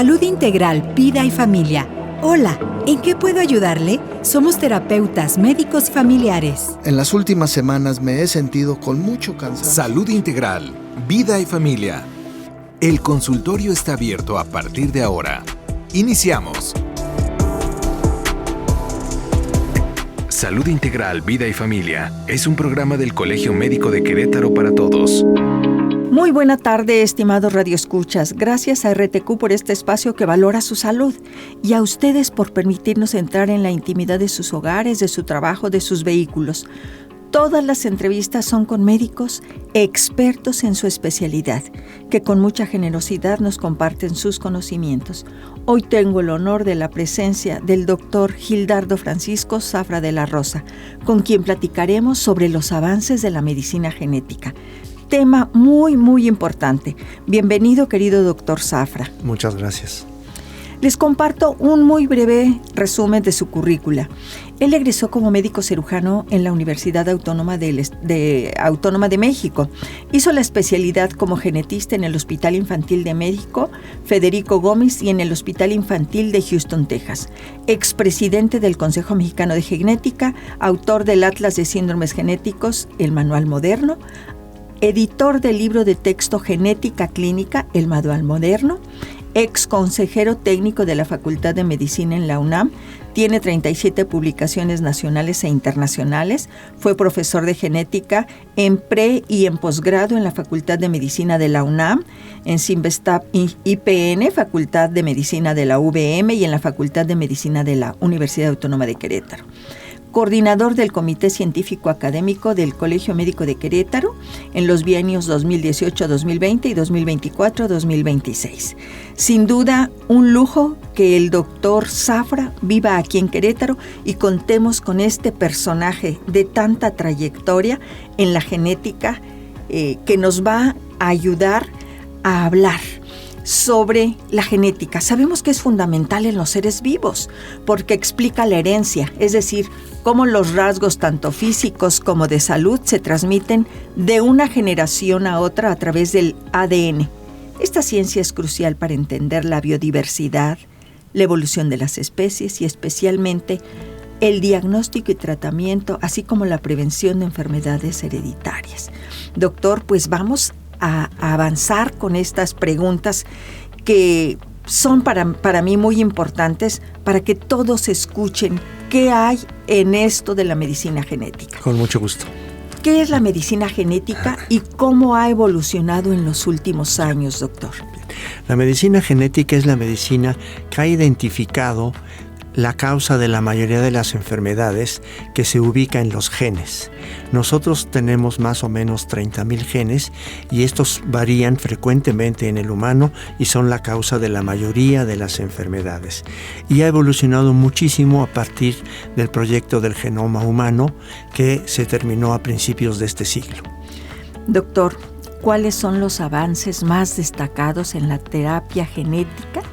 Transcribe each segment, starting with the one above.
Salud Integral, Vida y Familia. Hola, ¿en qué puedo ayudarle? Somos terapeutas, médicos y familiares. En las últimas semanas me he sentido con mucho cansancio. Salud Integral, Vida y Familia. El consultorio está abierto a partir de ahora. Iniciamos. Salud Integral, Vida y Familia es un programa del Colegio Médico de Querétaro para todos. Muy buena tarde, estimados radioescuchas. Gracias a RTQ por este espacio que valora su salud y a ustedes por permitirnos entrar en la intimidad de sus hogares, de su trabajo, de sus vehículos. Todas las entrevistas son con médicos expertos en su especialidad, que con mucha generosidad nos comparten sus conocimientos. Hoy tengo el honor de la presencia del doctor Gildardo Francisco Zafra de la Rosa, con quien platicaremos sobre los avances de la medicina genética. Tema muy importante. Bienvenido, querido doctor Zafra. Muchas gracias. Les comparto un muy breve resumen de su currícula. Él egresó como médico cirujano en la Universidad Autónoma de México. Hizo la especialidad como genetista en el Hospital Infantil de México, Federico Gómez, y en el Hospital Infantil de Houston, Texas. Expresidente del Consejo Mexicano de Genética, autor del Atlas de Síndromes Genéticos, el Manual Moderno, editor del libro de texto Genética Clínica, el Manual Moderno, ex consejero técnico de la Facultad de Medicina en la UNAM, tiene 37 publicaciones nacionales e internacionales, fue profesor de genética en pre y en posgrado en la Facultad de Medicina de la UNAM, en Cinvestav IPN, Facultad de Medicina de la UVM y en la Facultad de Medicina de la Universidad Autónoma de Querétaro. Coordinador del Comité Científico Académico del Colegio Médico de Querétaro en los bienios 2018-2020 y 2024-2026. Sin duda, un lujo que el doctor Zafra viva aquí en Querétaro y contemos con este personaje de tanta trayectoria en la genética que nos va a ayudar a hablar sobre la genética. Sabemos que es fundamental en los seres vivos porque explica la herencia, es decir, cómo los rasgos tanto físicos como de salud se transmiten de una generación a otra a través del ADN. Esta ciencia es crucial para entender la biodiversidad, la evolución de las especies y especialmente el diagnóstico y tratamiento, así como la prevención de enfermedades hereditarias. Doctor, pues vamos a avanzar con estas preguntas que son para mí muy importantes para que todos escuchen qué hay en esto de la medicina genética. Con mucho gusto. ¿Qué es la medicina genética y cómo ha evolucionado en los últimos años, doctor? La medicina genética es la medicina que ha identificado la causa de la mayoría de las enfermedades que se ubica en los genes. Nosotros tenemos más o menos 30,000 genes y estos varían frecuentemente en el humano y son la causa de la mayoría de las enfermedades. Y ha evolucionado muchísimo a partir del proyecto del genoma humano que se terminó a principios de este siglo. Doctor, ¿cuáles son los avances más destacados en la terapia genética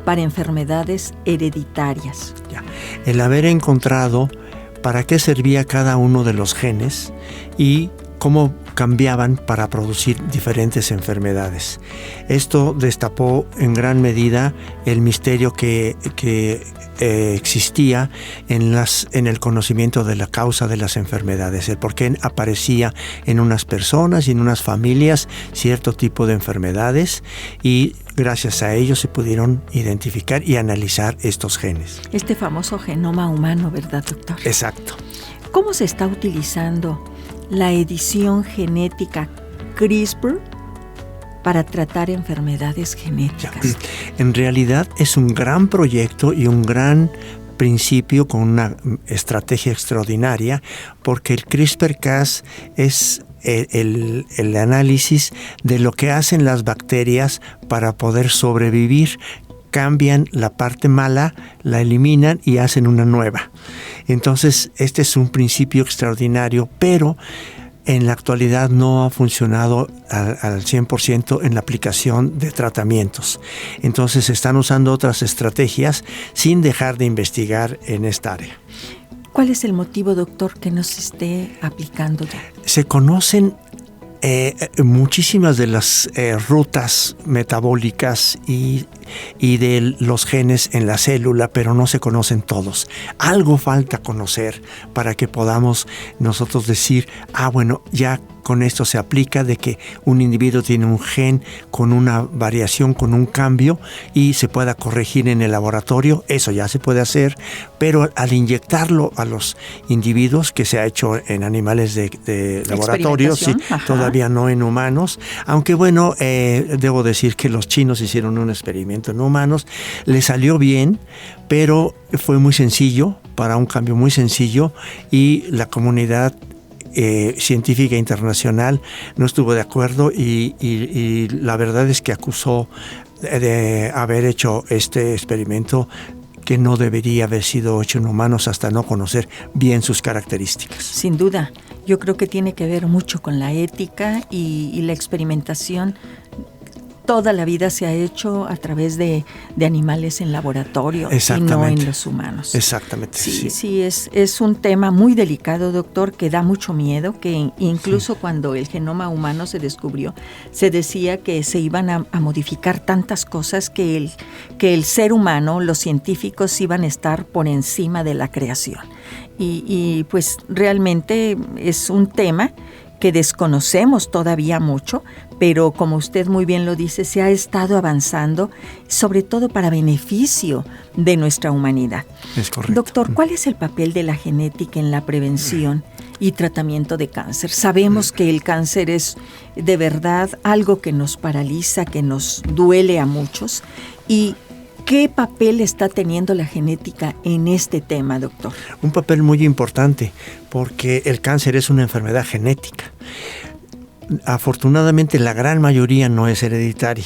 para enfermedades hereditarias? El haber encontrado para qué servía cada uno de los genes y cómo cambiaban para producir diferentes enfermedades. Esto destapó en gran medida el misterio que existía en el conocimiento de la causa de las enfermedades, el por qué aparecía en unas personas y en unas familias cierto tipo de enfermedades, y gracias a ello se pudieron identificar y analizar estos genes. Este famoso genoma humano, ¿verdad, doctor? Exacto. ¿Cómo se está utilizando la edición genética CRISPR para tratar enfermedades genéticas? En realidad es un gran proyecto y un gran principio con una estrategia extraordinaria, porque el CRISPR-Cas es el análisis de lo que hacen las bacterias para poder sobrevivir. Cambian la parte mala, la eliminan y hacen una nueva. Entonces, este es un principio extraordinario, pero en la actualidad no ha funcionado al 100% en la aplicación de tratamientos. Entonces, se están usando otras estrategias sin dejar de investigar en esta área. ¿Cuál es el motivo, doctor, que no se esté aplicando ya? Se conocen muchísimas de las rutas metabólicas y y de los genes en la célula, pero no se conocen todos. Algo falta conocer para que podamos nosotros decir, bueno, ya con esto se aplica de que un individuo tiene un gen con una variación, con un cambio, y se pueda corregir en el laboratorio. Eso ya se puede hacer, pero al inyectarlo a los individuos, que se ha hecho en animales de laboratorio, sí, todavía no en humanos, aunque bueno, debo decir que los chinos hicieron un experimento en humanos, le salió bien, pero fue muy sencillo, para un cambio muy sencillo, y la comunidad científica internacional no estuvo de acuerdo y la verdad es que acusó de haber hecho este experimento que no debería haber sido hecho en humanos hasta no conocer bien sus características. Sin duda, yo creo que tiene que ver mucho con la ética y la experimentación. Toda la vida se ha hecho a través de animales en laboratorio y no en los humanos. Exactamente. Sí, es un tema muy delicado, doctor, que da mucho miedo, que incluso cuando el genoma humano se descubrió, se decía que se iban a modificar tantas cosas que el ser humano, los científicos, iban a estar por encima de la creación. Y pues realmente es un tema que desconocemos todavía mucho, pero como usted muy bien lo dice, se ha estado avanzando, sobre todo para beneficio de nuestra humanidad. Es correcto. Doctor, ¿cuál es el papel de la genética en la prevención y tratamiento de cáncer? Sabemos que el cáncer es de verdad algo que nos paraliza, que nos duele a muchos. ¿Y qué papel está teniendo la genética en este tema, doctor? Un papel muy importante, porque el cáncer es una enfermedad genética. Afortunadamente la gran mayoría no es hereditaria,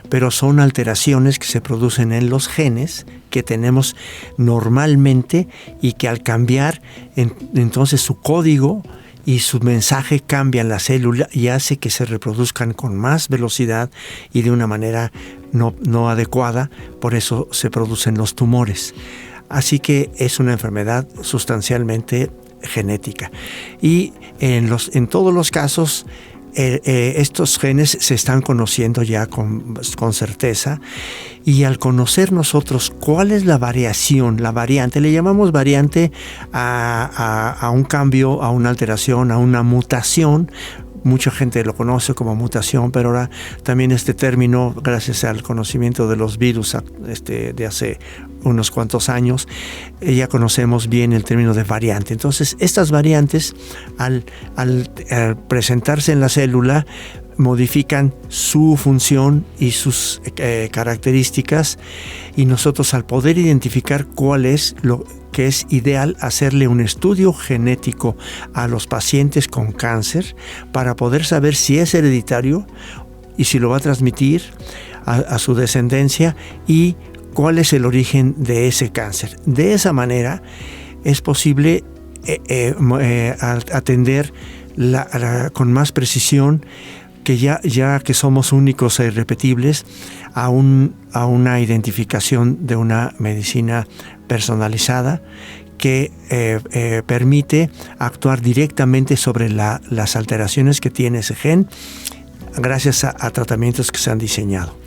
pero son alteraciones que se producen en los genes que tenemos normalmente y que al cambiar entonces su código y su mensaje cambia en la célula y hace que se reproduzcan con más velocidad y de una manera no adecuada, por eso se producen los tumores. Así que es una enfermedad sustancialmente genética. Y en todos los casos, estos genes se están conociendo ya con certeza, y al conocer nosotros cuál es la variación, la variante, le llamamos variante a un cambio, a una alteración, a una mutación. Mucha gente lo conoce como mutación, pero ahora también este término, gracias al conocimiento de los virus de hace unos cuantos años, ya conocemos bien el término de variante. Entonces, estas variantes, al presentarse en la célula, modifican su función y sus características, y nosotros, al poder identificar cuál es lo que es ideal, hacerle un estudio genético a los pacientes con cáncer para poder saber si es hereditario y si lo va a transmitir a su descendencia y cuál es el origen de ese cáncer. De esa manera es posible atender con más precisión, que ya que somos únicos e irrepetibles, a una identificación de una medicina personalizada que permite actuar directamente sobre las alteraciones que tiene ese gen gracias a tratamientos que se han diseñado.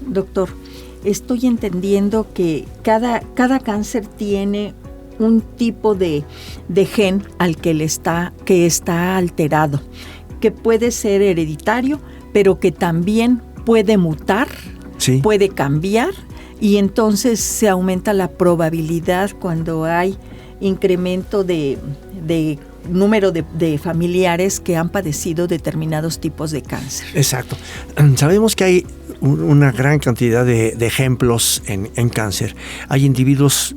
Doctor, estoy entendiendo que cada cáncer tiene un tipo de gen al que está alterado, que puede ser hereditario, pero que también puede mutar, sí, puede cambiar, y entonces se aumenta la probabilidad cuando hay incremento de número de familiares que han padecido determinados tipos de cáncer. Exacto. Sabemos que hay una gran cantidad de ejemplos en cáncer. Hay individuos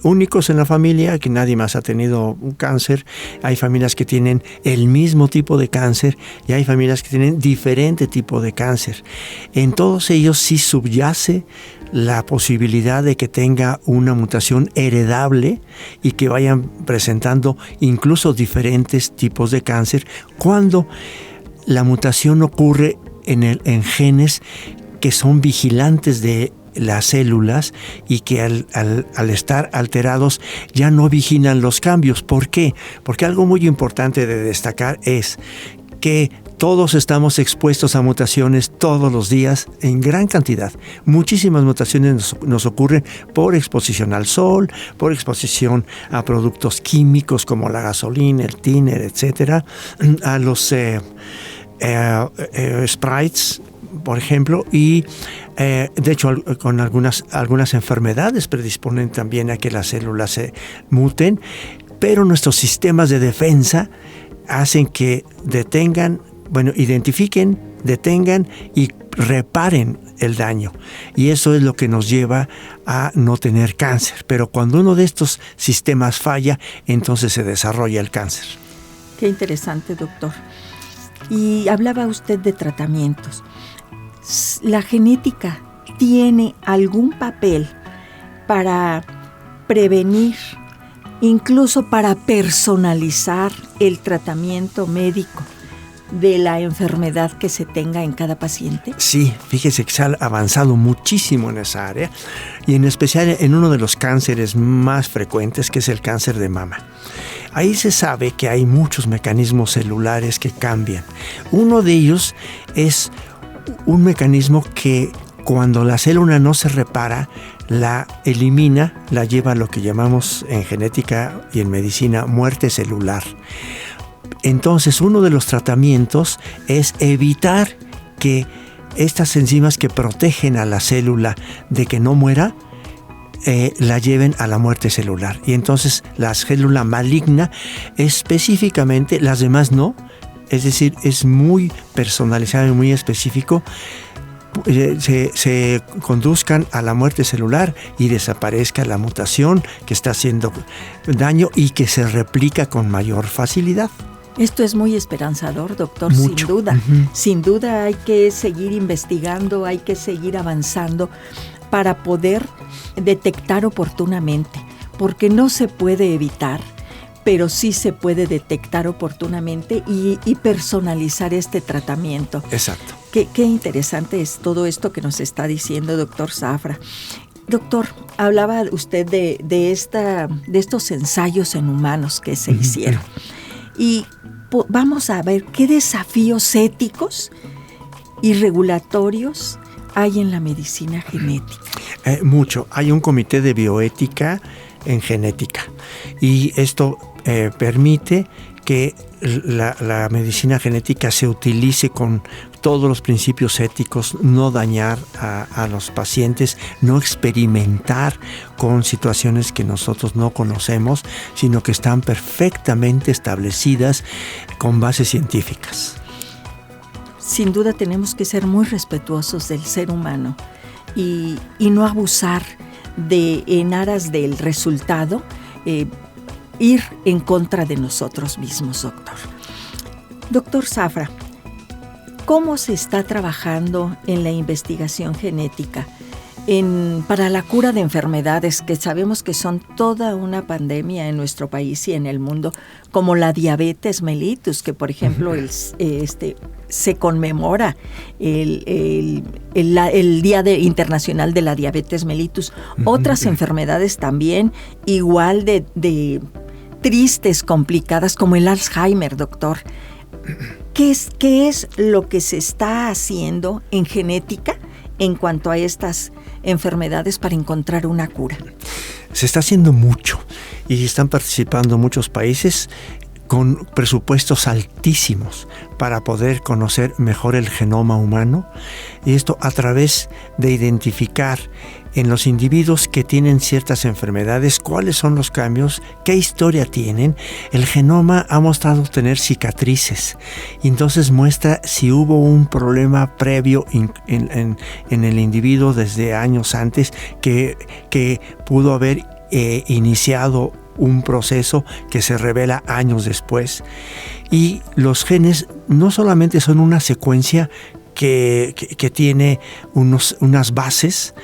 únicos en la familia, que nadie más ha tenido un cáncer. Hay familias que tienen el mismo tipo de cáncer y hay familias que tienen diferente tipo de cáncer. En todos ellos sí subyace la posibilidad de que tenga una mutación heredable y que vayan presentando incluso diferentes tipos de cáncer cuando la mutación ocurre en genes que son vigilantes de las células y que al estar alterados ya no vigilan los cambios. ¿Por qué? Porque algo muy importante de destacar es que todos estamos expuestos a mutaciones todos los días en gran cantidad. Muchísimas mutaciones nos ocurren por exposición al sol, por exposición a productos químicos como la gasolina, el thinner, etcétera, a los sprites, por ejemplo, y de hecho con algunas enfermedades predisponen también a que las células se muten, pero nuestros sistemas de defensa hacen que identifiquen, detengan y reparen el daño. Y eso es lo que nos lleva a no tener cáncer. Pero cuando uno de estos sistemas falla, entonces se desarrolla el cáncer. Qué interesante, doctor. Y hablaba usted de tratamientos. ¿La genética tiene algún papel para prevenir, incluso para personalizar el tratamiento médico de la enfermedad que se tenga en cada paciente? Sí, fíjese que se ha avanzado muchísimo en esa área, y en especial en uno de los cánceres más frecuentes, que es el cáncer de mama. Ahí se sabe que hay muchos mecanismos celulares que cambian. Uno de ellos es un mecanismo que cuando la célula no se repara, la elimina, la lleva a lo que llamamos en genética y en medicina muerte celular. Entonces, uno de los tratamientos es evitar que estas enzimas que protegen a la célula de que no muera, la lleven a la muerte celular. Y entonces la célula maligna específicamente, las demás no, es decir, es muy personalizado y muy específico, se conduzcan a la muerte celular y desaparezca la mutación que está haciendo daño y que se replica con mayor facilidad. Esto es muy esperanzador, doctor, Mucho. Sin duda. Uh-huh. Sin duda hay que seguir investigando, hay que seguir avanzando para poder detectar oportunamente, porque no se puede evitar, pero sí se puede detectar oportunamente y personalizar este tratamiento. Exacto. Qué interesante es todo esto que nos está diciendo, doctor Zafra. Doctor, hablaba usted de estos ensayos en humanos que se hicieron. Y vamos a ver qué desafíos éticos y regulatorios hay en la medicina genética. Mucho. Hay un comité de bioética en genética, y esto permite que la medicina genética se utilice con todos los principios éticos, no dañar a los pacientes, no experimentar con situaciones que nosotros no conocemos, sino que están perfectamente establecidas con bases científicas. Sin duda tenemos que ser muy respetuosos del ser humano y no abusar en aras del resultado, ir en contra de nosotros mismos, doctor. Doctor Zafra, ¿cómo se está trabajando en la investigación genética para la cura de enfermedades que sabemos que son toda una pandemia en nuestro país y en el mundo, como la diabetes mellitus, que por ejemplo se conmemora el Día Internacional de la Diabetes mellitus? Otras enfermedades también igual de tristes, complicadas, como el Alzheimer, doctor. ¿Qué es lo que se está haciendo en genética en cuanto a estas enfermedades para encontrar una cura? Se está haciendo mucho y están participando muchos países con presupuestos altísimos para poder conocer mejor el genoma humano, y esto a través de identificar en los individuos que tienen ciertas enfermedades cuáles son los cambios, qué historia tienen. El genoma ha mostrado tener cicatrices, y entonces muestra si hubo un problema previo en el individuo desde años antes que pudo haber iniciado un proceso que se revela años después. Y los genes no solamente son una secuencia que tiene unas bases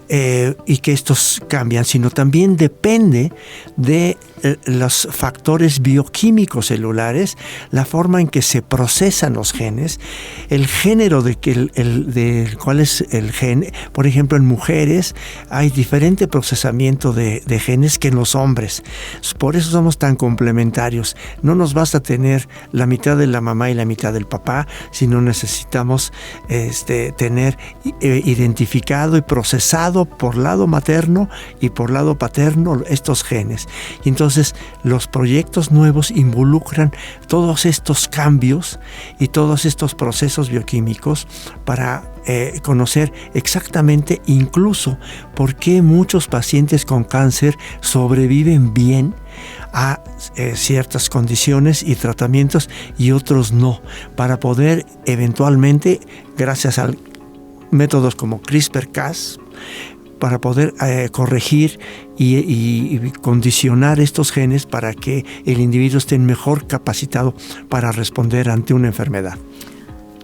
y que estos cambian, sino también depende de los factores bioquímicos celulares, la forma en que se procesan los genes, el género de cuál es el gen. Por ejemplo, en mujeres hay diferente procesamiento de genes que en los hombres. Por eso somos tan complementarios. No nos basta tener la mitad de la mamá y la mitad del papá, sino necesitamos tener identificado y procesado por lado materno y por lado paterno estos genes. Y entonces los proyectos nuevos involucran todos estos cambios y todos estos procesos bioquímicos para conocer exactamente incluso por qué muchos pacientes con cáncer sobreviven bien a ciertas condiciones y tratamientos y otros no, para poder eventualmente, gracias a métodos como CRISPR-Cas, para poder corregir y condicionar estos genes para que el individuo esté mejor capacitado para responder ante una enfermedad.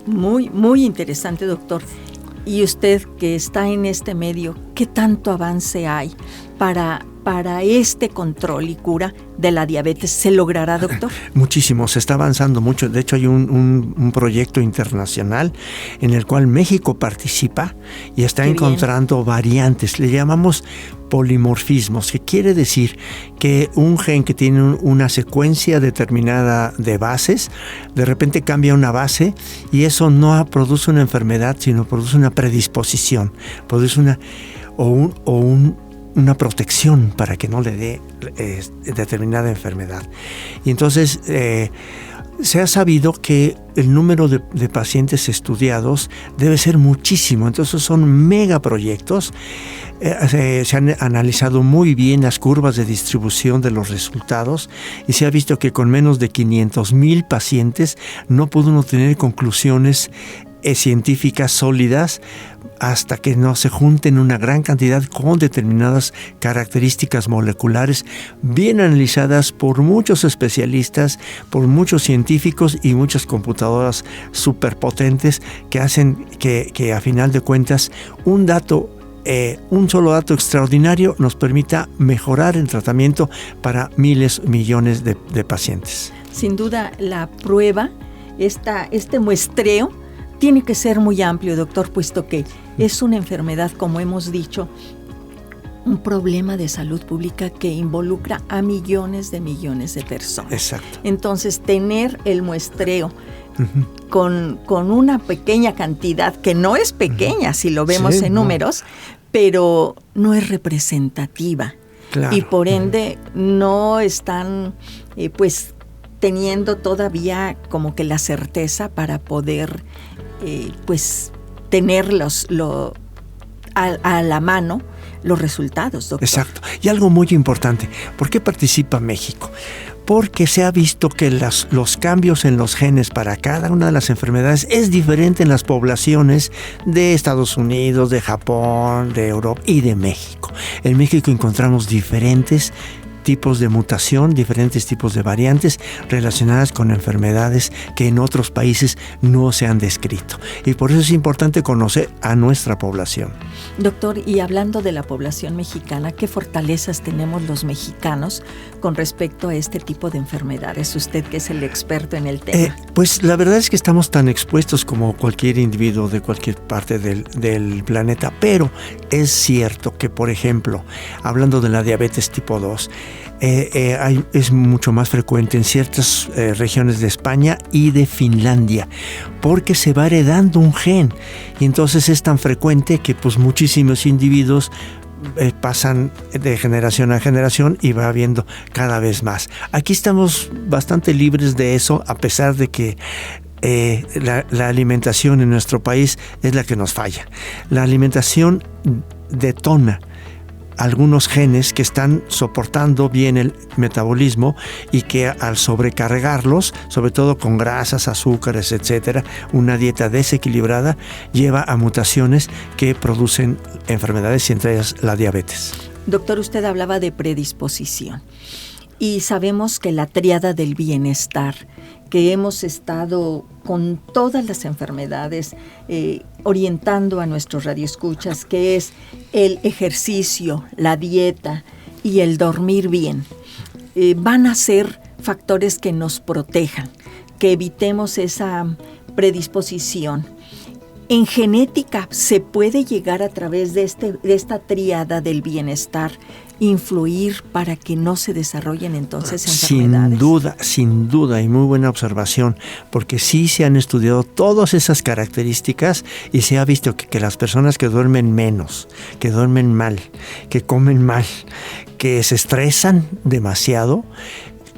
Muy, muy interesante, doctor. Y usted que está en este medio, ¿qué tanto avance hay para este control y cura de la diabetes? ¿Se logrará, doctor? Muchísimo, se está avanzando mucho. De hecho, hay un proyecto internacional en el cual México participa y está encontrando variantes. Le llamamos polimorfismos, que quiere decir que un gen que tiene una secuencia determinada de bases, de repente cambia una base y eso no produce una enfermedad, sino produce una predisposición, produce una protección para que no le dé determinada enfermedad. Y entonces se ha sabido que el número de pacientes estudiados debe ser muchísimo. Entonces son megaproyectos. Se han analizado muy bien las curvas de distribución de los resultados y se ha visto que con menos de 500,000 pacientes no pudo uno tener conclusiones científicas sólidas hasta que no se junten una gran cantidad con determinadas características moleculares bien analizadas por muchos especialistas, por muchos científicos y muchas computadoras superpotentes que hacen que a final de cuentas un solo dato extraordinario nos permita mejorar el tratamiento para miles, millones de pacientes. Sin duda, la prueba, este muestreo, tiene que ser muy amplio, doctor, puesto que es una enfermedad, como hemos dicho, un problema de salud pública que involucra a millones de personas. Exacto. Entonces, tener el muestreo con una pequeña cantidad, que no es pequeña si lo vemos en números, pero no es representativa. Claro. Y por ende no están teniendo todavía como que la certeza para poder tener a la mano los resultados, doctor. Exacto. Y algo muy importante, ¿por qué participa México? Porque se ha visto que los cambios en los genes para cada una de las enfermedades es diferente en las poblaciones de Estados Unidos, de Japón, de Europa y de México. En México encontramos diferentes tipos de mutación, diferentes tipos de variantes relacionadas con enfermedades que en otros países no se han descrito. Y por eso es importante conocer a nuestra población. Doctor, y hablando de la población mexicana, ¿qué fortalezas tenemos los mexicanos con respecto a este tipo de enfermedades? Usted que es el experto en el tema. Pues la verdad es que estamos tan expuestos como cualquier individuo de cualquier parte del planeta, pero es cierto que, por ejemplo, hablando de la diabetes tipo 2, es mucho más frecuente en ciertas regiones de España y de Finlandia, porque se va heredando un gen y entonces es tan frecuente que pues muchísimos individuos pasan de generación a generación y va habiendo cada vez más. Aquí estamos bastante libres de eso, a pesar de que la alimentación en nuestro país es la que nos falla. La alimentación detona algunos genes que están soportando bien el metabolismo y que al sobrecargarlos, sobre todo con grasas, azúcares, etcétera, una dieta desequilibrada lleva a mutaciones que producen enfermedades y entre ellas la diabetes. Doctor, usted hablaba de predisposición y sabemos que la tríada del bienestar, que hemos estado con todas las enfermedades orientando a nuestros radioescuchas, que es el ejercicio, la dieta y el dormir bien. van a ser factores que nos protejan, que evitemos esa predisposición. En genética se puede llegar a través de esta tríada del bienestar, influir para que no se desarrollen entonces enfermedades. Sin duda, y muy buena observación, porque sí se han estudiado todas esas características y se ha visto que las personas que duermen menos, que duermen mal, que comen mal, que se estresan demasiado,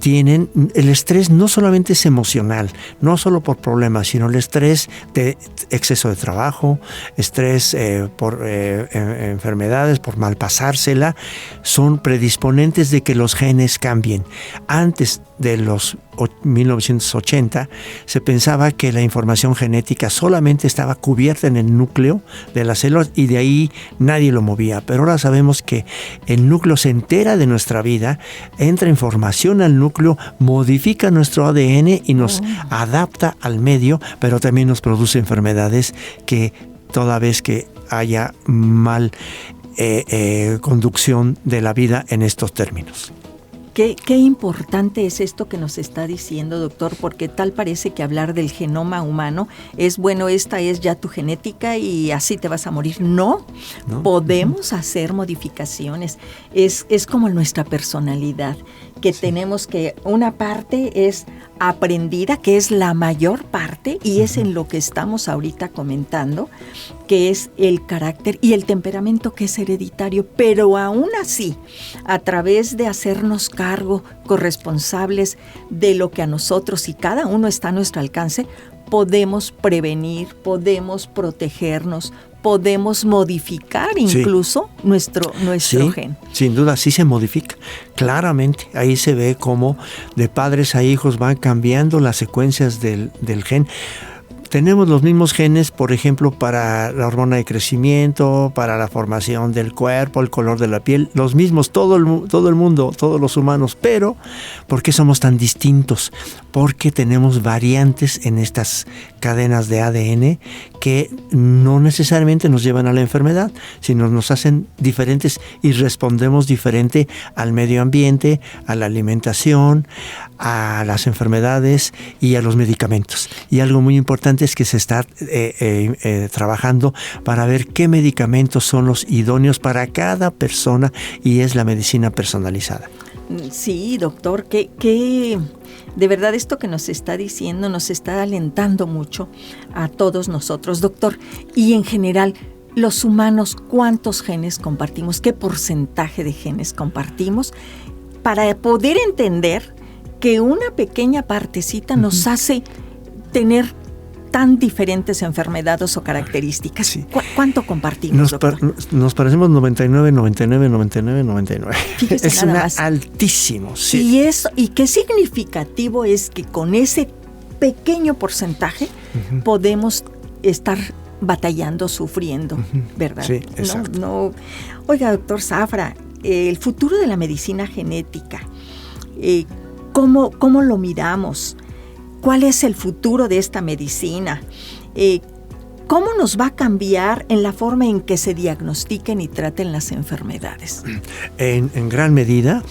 tienen el estrés no solamente es emocional, no solo por problemas, sino el estrés de exceso de trabajo, estrés por enfermedades, por malpasársela, son predisponentes de que los genes cambien. Antes de los 1980 se pensaba que la información genética solamente estaba cubierta en el núcleo de las células y de ahí nadie lo movía, pero ahora sabemos que el núcleo se entera de nuestra vida, entra información al núcleo, modifica nuestro ADN y nos adapta al medio, pero también nos produce enfermedades que toda vez que haya mal conducción de la vida en estos términos. Qué importante es esto que nos está diciendo, doctor, porque tal parece que hablar del genoma humano es, bueno, esta es ya tu genética y así te vas a morir. No. Podemos hacer modificaciones. Es como nuestra personalidad, que tenemos que, una parte es aprendida, que es la mayor parte, y es en lo que estamos ahorita comentando, que es el carácter y el temperamento, que es hereditario, pero aún así, a través de hacernos cargo, corresponsables de lo que a nosotros y cada uno está a nuestro alcance, podemos prevenir, podemos protegernos, podemos modificar incluso nuestro gen. Sin duda, sí se modifica. Claramente, ahí se ve cómo de padres a hijos van cambiando las secuencias del gen. Tenemos los mismos genes, por ejemplo, para la hormona de crecimiento, para la formación del cuerpo, el color de la piel, los mismos, todo el mundo, todos los humanos. Pero, ¿por qué somos tan distintos? Porque tenemos variantes en estas cadenas de ADN que no necesariamente nos llevan a la enfermedad, sino nos hacen diferentes y respondemos diferente al medio ambiente, a la alimentación, a las enfermedades y a los medicamentos. Y algo muy importante es que se está trabajando para ver qué medicamentos son los idóneos para cada persona, y es la medicina personalizada. Sí, doctor, que de verdad esto que nos está diciendo nos está alentando mucho a todos nosotros, doctor. Y en general, los humanos, ¿cuántos genes compartimos? ¿Qué porcentaje de genes compartimos? Para poder entender que una pequeña partecita nos hace tener tan diferentes enfermedades o características. Sí. ¿Cuánto compartimos, doctor? Nos parecemos 99. Fíjese, es altísimo. Sí. Y qué significativo es que con ese pequeño porcentaje podemos estar batallando, sufriendo, ¿verdad? Sí, exacto. No. Oiga, doctor Zafra, el futuro de la medicina genética, ¿cómo lo miramos? ¿Cuál es el futuro de esta medicina? ¿Cómo nos va a cambiar en la forma en que se diagnostiquen y traten las enfermedades? En gran medida,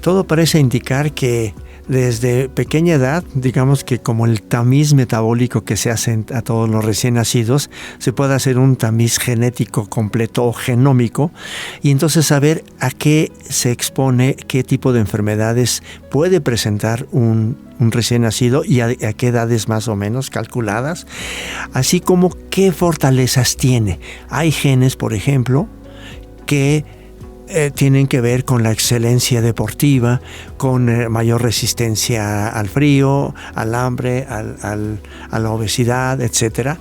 todo parece indicar que desde pequeña edad, digamos que como el tamiz metabólico que se hace a todos los recién nacidos, se puede hacer un tamiz genético completo o genómico, y entonces saber a qué se expone, qué tipo de enfermedades puede presentar un recién nacido y a qué edades más o menos calculadas, así como qué fortalezas tiene. Hay genes, por ejemplo, que tienen que ver con la excelencia deportiva, con mayor resistencia al frío, al hambre, a la obesidad, etc.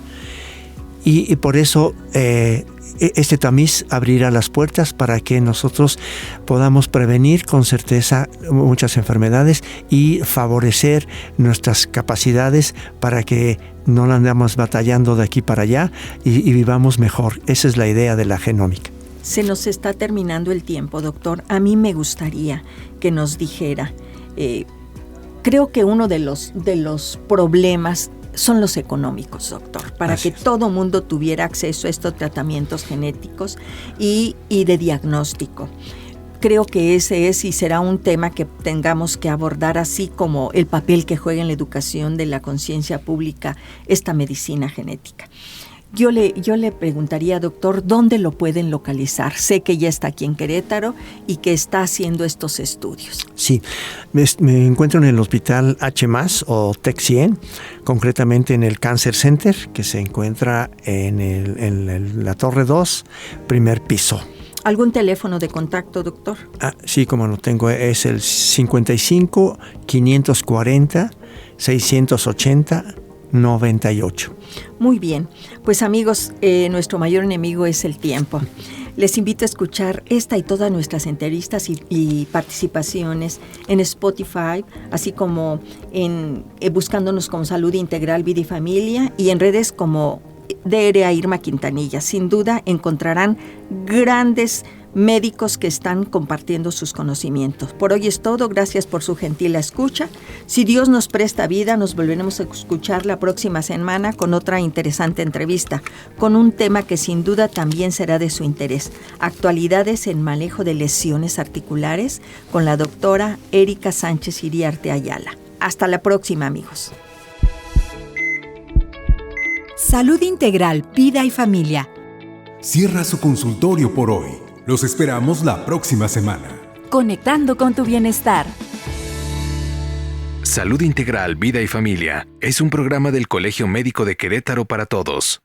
Y por eso este tamiz abrirá las puertas para que nosotros podamos prevenir con certeza muchas enfermedades y favorecer nuestras capacidades para que no la andemos batallando de aquí para allá y vivamos mejor. Esa es la idea de la genómica. Se nos está terminando el tiempo, doctor. A mí me gustaría que nos dijera, creo que uno de los problemas son los económicos, doctor, para que todo mundo tuviera acceso a estos tratamientos genéticos y de diagnóstico. creo que ese es y será un tema que tengamos que abordar, así como el papel que juega en la educación de la conciencia pública esta medicina genética. Yo le preguntaría, doctor, ¿dónde lo pueden localizar? Sé que ya está aquí en Querétaro y que está haciendo estos estudios. Sí, me encuentro en el Hospital H+, o Tec 100, concretamente en el Cancer Center, que se encuentra en la Torre 2, primer piso. ¿Algún teléfono de contacto, doctor? Sí, como lo tengo, es el 55 540 680 98. Muy bien, pues amigos, nuestro mayor enemigo es el tiempo. Les invito a escuchar esta y todas nuestras entrevistas y participaciones en Spotify, así como buscándonos como Salud Integral, Vida y Familia, y en redes como DRA Irma Quintanilla. Sin duda encontrarán grandes médicos que están compartiendo sus conocimientos. Por hoy es todo, gracias por su gentil escucha. Si Dios nos presta vida, nos volveremos a escuchar la próxima semana con otra interesante entrevista, con un tema que sin duda también será de su interés: actualidades en manejo de lesiones articulares, con la doctora Erika Sánchez Iriarte Ayala. Hasta la próxima, amigos. Salud Integral, Vida y Familia. Cierra su consultorio por hoy. Los esperamos la próxima semana. Conectando con tu bienestar. Salud Integral, Vida y Familia es un programa del Colegio Médico de Querétaro para todos.